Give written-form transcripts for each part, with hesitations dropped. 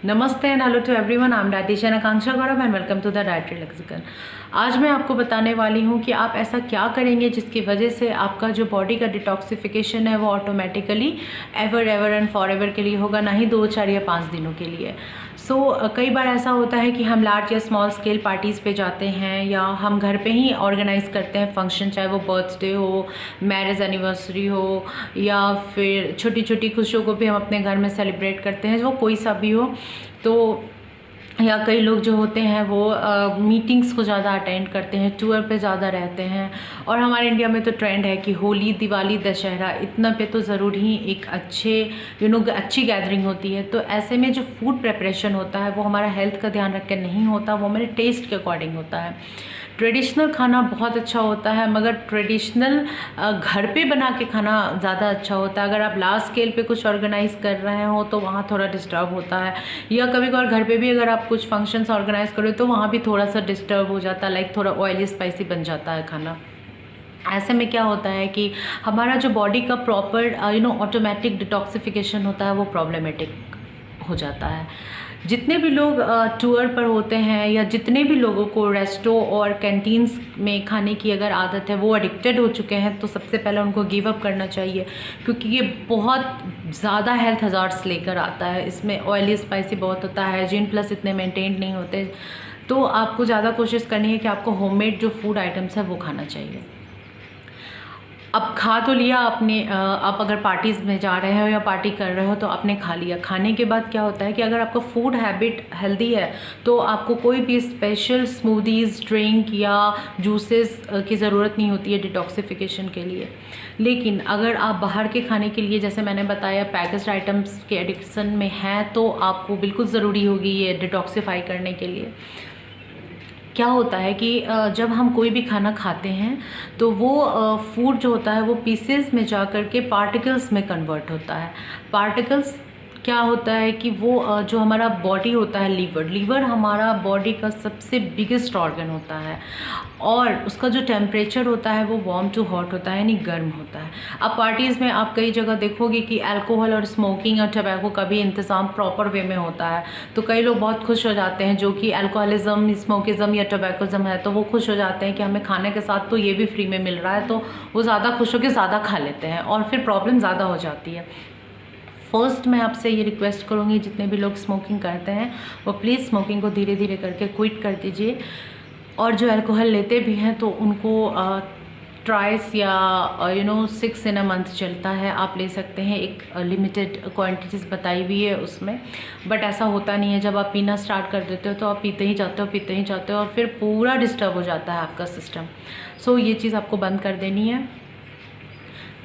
नमस्ते and hello to everyone, I am dietitian Aakanksha Gaurav and welcome to the dietary lexicon. आज मैं आपको बताने वाली हूँ कि आप ऐसा क्या करेंगे जिसकी वजह से आपका जो बॉडी का डिटॉक्सिफिकेशन है वो automatically ever and for ever के लिए होगा, ना ही 2, 4 या 5 दिनों के लिए। कई बार ऐसा होता है कि हम लार्ज या स्मॉल स्केल पार्टीज़ पे जाते हैं या हम घर पे ही ऑर्गेनाइज़ करते हैं फंक्शन, चाहे वो बर्थडे हो, मैरिज एनिवर्सरी हो या फिर छोटी छोटी खुशियों को भी हम अपने घर में सेलिब्रेट करते हैं, वो कोई सा भी हो। तो या कई लोग जो होते हैं वो मीटिंग्स को ज़्यादा अटेंड करते हैं, टूर पे ज़्यादा रहते हैं। और हमारे इंडिया में तो ट्रेंड है कि होली, दिवाली, दशहरा इतना पे तो ज़रूर ही एक अच्छी गैदरिंग होती है। तो ऐसे में जो फूड प्रिपरेशन होता है वो हमारा हेल्थ का ध्यान रख के नहीं होता, वो हमारे टेस्ट के अकॉर्डिंग होता है। ट्रेडिशनल खाना बहुत अच्छा होता है, मगर ट्रेडिशनल घर पे बना के खाना ज़्यादा अच्छा होता है। अगर आप लार्ज स्केल पे कुछ ऑर्गेनाइज़ कर रहे हो तो वहाँ थोड़ा डिस्टर्ब होता है, या कभी कभार घर पे भी अगर आप कुछ फंक्शंस ऑर्गेनाइज़ करो तो वहाँ भी थोड़ा सा डिस्टर्ब हो जाता है, लाइक थोड़ा ऑयली स्पाइसी बन जाता है खाना। ऐसे में क्या होता है कि हमारा जो बॉडी का प्रॉपर ऑटोमेटिक डिटॉक्सिफिकेशन होता है वो प्रॉब्लमेटिक हो जाता है। जितने भी लोग टूर पर होते हैं या जितने भी लोगों को रेस्टो और कैंटीन्स में खाने की अगर आदत है, वो एडिक्टेड हो चुके हैं, तो सबसे पहले उनको गिव अप करना चाहिए, क्योंकि ये बहुत ज़्यादा हेल्थ हज़ार्ड्स लेकर आता है। इसमें ऑयली स्पाइसी बहुत होता है, हाइजीन प्लस इतने मेंटेन नहीं होते। तो आपको ज़्यादा कोशिश करनी है कि आपको होममेड जो फूड आइटम्स है वो खाना चाहिए। अब खा तो लिया आपने, आप अगर पार्टीज़ में जा रहे हो या पार्टी कर रहे हो तो आपने खा लिया। खाने के बाद क्या होता है कि अगर आपका फूड हैबिट हेल्दी है तो आपको कोई भी स्पेशल स्मूदीज़, ड्रिंक या जूसेस की ज़रूरत नहीं होती है डिटॉक्सिफिकेशन के लिए। लेकिन अगर आप बाहर के खाने के लिए, जैसे मैंने बताया, पैकेज्ड आइटम्स के एडिक्शन में हैं, तो आपको बिल्कुल ज़रूरी होगी ये डिटॉक्सिफाई करने के लिए। क्या होता है कि जब हम कोई भी खाना खाते हैं तो वो फूड जो होता है वो पीसेस में जा कर के पार्टिकल्स में कन्वर्ट होता है। पार्टिकल्स क्या होता है कि वो जो हमारा बॉडी होता है, लीवर हमारा बॉडी का सबसे बिगेस्ट ऑर्गन होता है, और उसका जो टेम्परेचर होता है वो वार्म टू हॉट होता है, यानी गर्म होता है। अब पार्टीज़ में आप कई जगह देखोगे कि अल्कोहल और स्मोकिंग और टबैको का भी इंतज़ाम प्रॉपर वे में होता है, तो कई लोग बहुत खुश हो जाते हैं जो कि अल्कोहलिज्म, स्मोकिज़म या टबैकोज़म है, तो वो खुश हो जाते हैं कि हमें खाने के साथ तो ये भी फ्री में मिल रहा है, तो वो ज़्यादा खुश होकर ज़्यादा खा लेते हैं और फिर प्रॉब्लम ज़्यादा हो जाती है। फर्स्ट मैं आपसे ये रिक्वेस्ट करूँगी, जितने भी लोग स्मोकिंग करते हैं वो प्लीज़ स्मोकिंग को धीरे धीरे करके क्विट कर दीजिए। और जो अल्कोहल लेते भी हैं तो उनको ट्राइस या 6 इन अ मंथ चलता है, आप ले सकते हैं। एक लिमिटेड क्वांटिटीज़ बताई हुई है उसमें, बट ऐसा होता नहीं है। जब आप पीना स्टार्ट कर देते हो तो आप पीते ही जाते हो और फिर पूरा डिस्टर्ब हो जाता है आपका सिस्टम। सो ये चीज़ आपको बंद कर देनी है।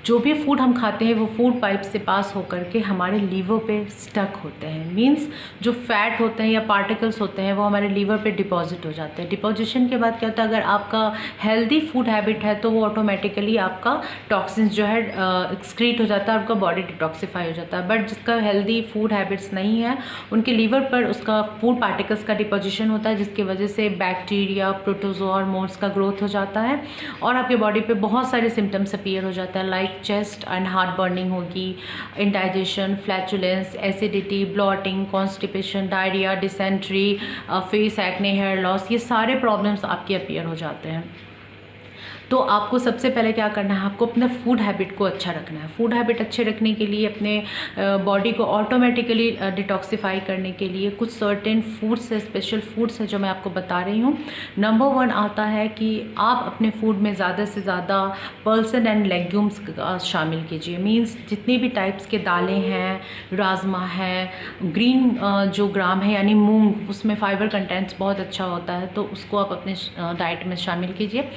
जो भी फूड हम खाते हैं वो फूड पाइप से पास होकर के हमारे लीवर पे स्टक होते हैं। मींस जो फैट होते हैं या पार्टिकल्स होते हैं वो हमारे लीवर पे डिपॉजिट हो जाते हैं। डिपोजिशन के बाद क्या होता है, अगर आपका हेल्दी फूड हैबिट है तो वो ऑटोमेटिकली आपका टॉक्सिन्स जो है एक्सक्रीट हो जाता है, आपका बॉडी डिटॉक्सिफाई हो जाता है। बट जिसका हेल्दी फूड हैबिट्स नहीं है उनके लीवर पर उसका फूड पार्टिकल्स का डिपोजिशन होता है, जिसकी वजह से बैक्टीरिया, प्रोटोजोआ और मोल्ड्स का ग्रोथ हो जाता है और आपके बॉडी पे बहुत सारे सिम्टम्स अपीयर हो जाता है, like chest and heart burning होगी, indigestion, flatulence, acidity, bloating, constipation, diarrhoea, dysentery, face acne, hair loss, ये सारे प्रॉब्लम्स आपके अपीयर हो जाते हैं। तो आपको सबसे पहले क्या करना है, आपको अपने फूड हैबिट को अच्छा रखना है। फूड हैबिट अच्छे रखने के लिए, अपने बॉडी को ऑटोमेटिकली डिटॉक्सिफाई करने के लिए कुछ सर्टेन फूड्स है, स्पेशल फूड्स है जो मैं आपको बता रही हूँ। नंबर 1 आता है कि आप अपने फूड में ज़्यादा से ज़्यादा पल्सेस एंड लेग्यूम्स शामिल कीजिए। मीन्स जितनी भी टाइप्स के दालें हैं, राजमा है, ग्रीन जो ग्राम है यानी मूंग, उसमें फाइबर कंटेंट्स बहुत अच्छा होता है, तो उसको आप अपने डाइट में शामिल कीजिए।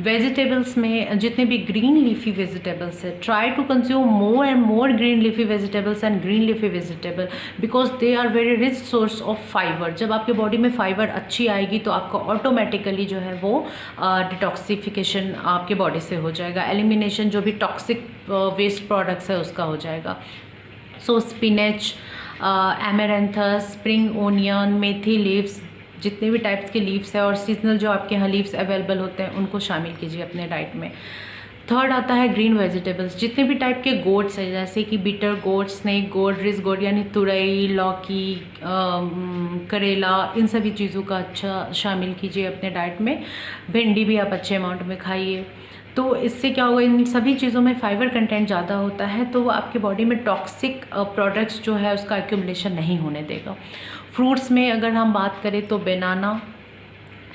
वेजिटेबल्स में जितने भी ग्रीन लीफी वेजिटेबल्स है, try to consume more and more green leafy vegetables and green leafy vegetable, because they are very rich source of fibre. जब आपके बॉडी में फाइबर अच्छी आएगी तो आपका ऑटोमेटिकली जो है वो डिटॉक्सिफिकेशन आपके बॉडी से हो जाएगा, एलिमिनेशन जो भी टॉक्सिक वेस्ट प्रोडक्ट्स है उसका हो जाएगा। सो स्पिनच, एमेरेंथस, स्प्रिंग ओनियन, मेथी लीव्स, जितने भी टाइप्स के लीव्स है और सीजनल जो आपके यहाँ लीव्स अवेलेबल होते हैं उनको शामिल कीजिए अपने डाइट में। थर्ड आता है ग्रीन वेजिटेबल्स। जितने भी टाइप के गोट्स हैं, जैसे कि बीटर गोट, स्नेक गोट, रिस गोट यानी तुरई, लौकी, करेला, इन सभी चीज़ों का अच्छा शामिल कीजिए अपने डाइट में। भिंडी भी आप अच्छे अमाउंट में खाइए। तो इससे क्या होगा, इन सभी चीज़ों में फाइबर कंटेंट ज़्यादा होता है, तो वो आपके बॉडी में टॉक्सिक प्रोडक्ट्स जो है उसका एक्यूमुलेशन नहीं होने देगा। फ्रूट्स में अगर हम बात करें तो बनाना,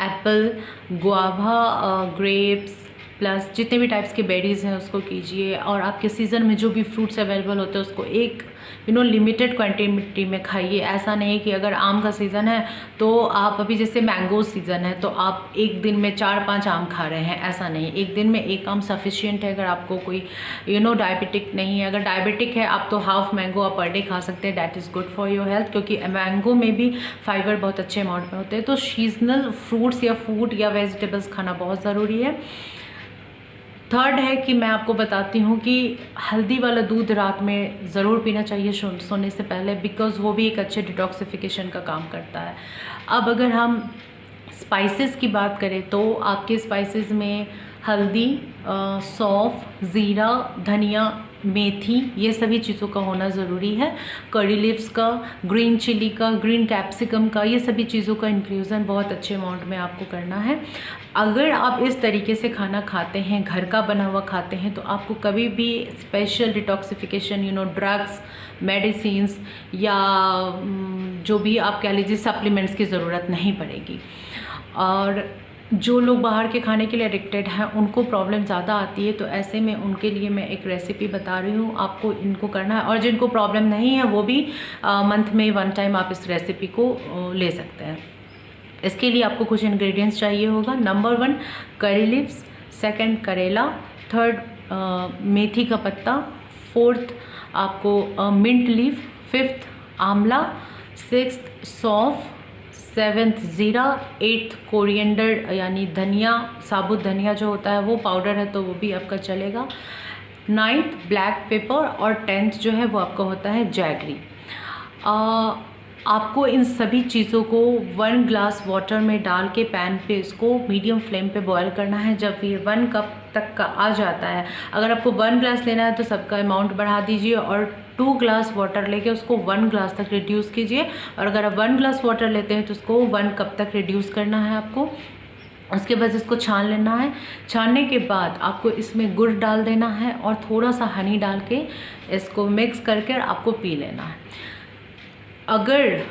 एप्पल, गुआवा, ग्रेप्स, प्लस जितने भी टाइप्स के बेरीज़ हैं उसको कीजिए। और आपके सीज़न में जो भी फ्रूट्स अवेलेबल होते हैं उसको एक लिमिटेड क्वांटिटी में खाइए। ऐसा नहीं कि अगर आम का सीज़न है तो आप, अभी जैसे मैंगो सीज़न है तो आप एक दिन में 4-5 आम खा रहे हैं, ऐसा नहीं। एक दिन में एक आम सफिशिएंट है। अगर आपको कोई डायबिटिक नहीं है, अगर डायबिटिक है आप तो हाफ मैंगो आप पर डे खा सकते हैं, that is good for your health, क्योंकि मैंगो में भी फाइबर बहुत अच्छे अमाउंट में होते हैं। तो सीजनल फ्रूट्स या फूड या वेजिटेबल्स खाना बहुत ज़रूरी है। थर्ड है कि मैं आपको बताती हूँ कि हल्दी वाला दूध रात में ज़रूर पीना चाहिए सोने से पहले, बिकॉज़ वो भी एक अच्छे डिटॉक्सिफिकेशन का काम करता है। अब अगर हम स्पाइसेस की बात करें तो आपके स्पाइसेस में हल्दी, सौंफ, ज़ीरा, धनिया, मेथी, ये सभी चीज़ों का होना ज़रूरी है। करी लीव्स का, ग्रीन चिली का, ग्रीन कैप्सिकम का, ये सभी चीज़ों का इन्फ्यूज़न बहुत अच्छे अमाउंट में आपको करना है। अगर आप इस तरीके से खाना खाते हैं, घर का बना हुआ खाते हैं, तो आपको कभी भी स्पेशल डिटॉक्सिफिकेशन ड्रग्स, मेडिसिन्स या जो भी आप कह लीजिए सप्लीमेंट्स की ज़रूरत नहीं पड़ेगी। और जो लोग बाहर के खाने के लिए एडिक्टेड हैं उनको प्रॉब्लम ज़्यादा आती है, तो ऐसे में उनके लिए मैं एक रेसिपी बता रही हूँ, आपको इनको करना है। और जिनको प्रॉब्लम नहीं है वो भी मंथ में 1 टाइम आप इस रेसिपी को ले सकते हैं। इसके लिए आपको कुछ इंग्रेडिएंट्स चाहिए होगा। नंबर 1 करी लीव्स, सेकंड करेला, थर्ड मेथी का पत्ता, फोर्थ आपको मिंट लीफ, फिफ्थ आंवला, सिक्स्थ सौंफ, 7th ज़ीरा, 8th कोरिएंडर यानी धनिया, साबुत धनिया जो होता है वो पाउडर है तो वो भी आपका चलेगा, 9th ब्लैक पेपर और 10th जो है वो आपका होता है जैगरी। आपको इन सभी चीज़ों को 1 ग्लास वाटर में डाल के पैन पे इसको मीडियम फ्लेम पे बॉईल करना है। जब ये 1 कप तक का आ जाता है, अगर आपको 1 ग्लास लेना है तो सबका अमाउंट बढ़ा दीजिए और 2 ग्लास वाटर लेके उसको 1 ग्लास तक रिड्यूस कीजिए। और अगर आप 1 ग्लास वाटर लेते हैं तो उसको 1 कप तक रिड्यूस करना है आपको। उसके बाद इसको छान लेना है। छानने के बाद आपको इसमें गुड़ डाल देना है और थोड़ा सा हनी डाल के इसको मिक्स करके आपको पी लेना है। अगर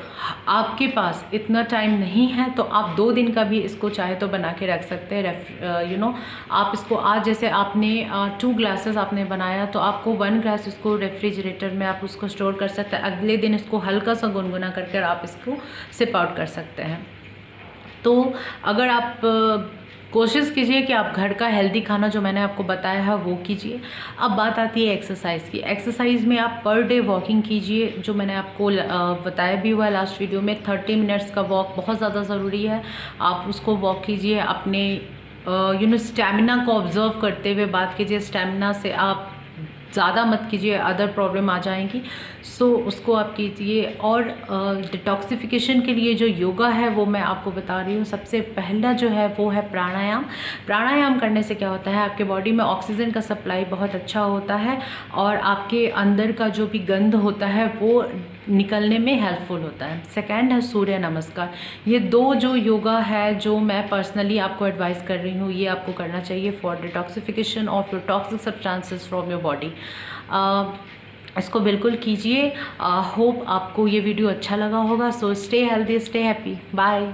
आपके पास इतना टाइम नहीं है तो आप 2 दिन का भी इसको चाहे तो बना के रख सकते हैं। आप इसको आज जैसे आपने 2 ग्लासेस आपने बनाया तो आपको 1 ग्लास इसको रेफ्रिजरेटर में आप उसको स्टोर कर सकते हैं। अगले दिन इसको हल्का सा गुनगुना करके आप इसको सिप आउट कर सकते हैं। तो अगर आप कोशिश कीजिए कि आप घर का हेल्दी खाना जो मैंने आपको बताया है वो कीजिए। अब बात आती है एक्सरसाइज की। एक्सरसाइज में आप पर डे वॉकिंग कीजिए, जो मैंने आपको बताया भी हुआ है लास्ट वीडियो में। 30 मिनट्स का वॉक बहुत ज़्यादा ज़रूरी है, आप उसको वॉक कीजिए। अपने स्टैमिना को ऑब्जर्व करते हुए बात कीजिए। स्टैमिना से आप ज़्यादा मत कीजिए, अदर प्रॉब्लम आ जाएंगी, सो उसको आप कीजिए। और डिटॉक्सिफिकेशन के लिए जो योगा है वो मैं आपको बता रही हूँ। सबसे पहला जो है वो है प्राणायाम। प्राणायाम करने से क्या होता है, आपके बॉडी में ऑक्सीजन का सप्लाई बहुत अच्छा होता है और आपके अंदर का जो भी गंध होता है वो निकलने में हेल्पफुल होता है। सेकंड है सूर्य नमस्कार। ये 2 जो योगा है जो मैं पर्सनली आपको एडवाइस कर रही हूँ, ये आपको करना चाहिए for detoxification of your toxic substances from your body. इसको बिल्कुल कीजिए। होप आपको ये वीडियो अच्छा लगा होगा। So stay healthy, stay happy, bye.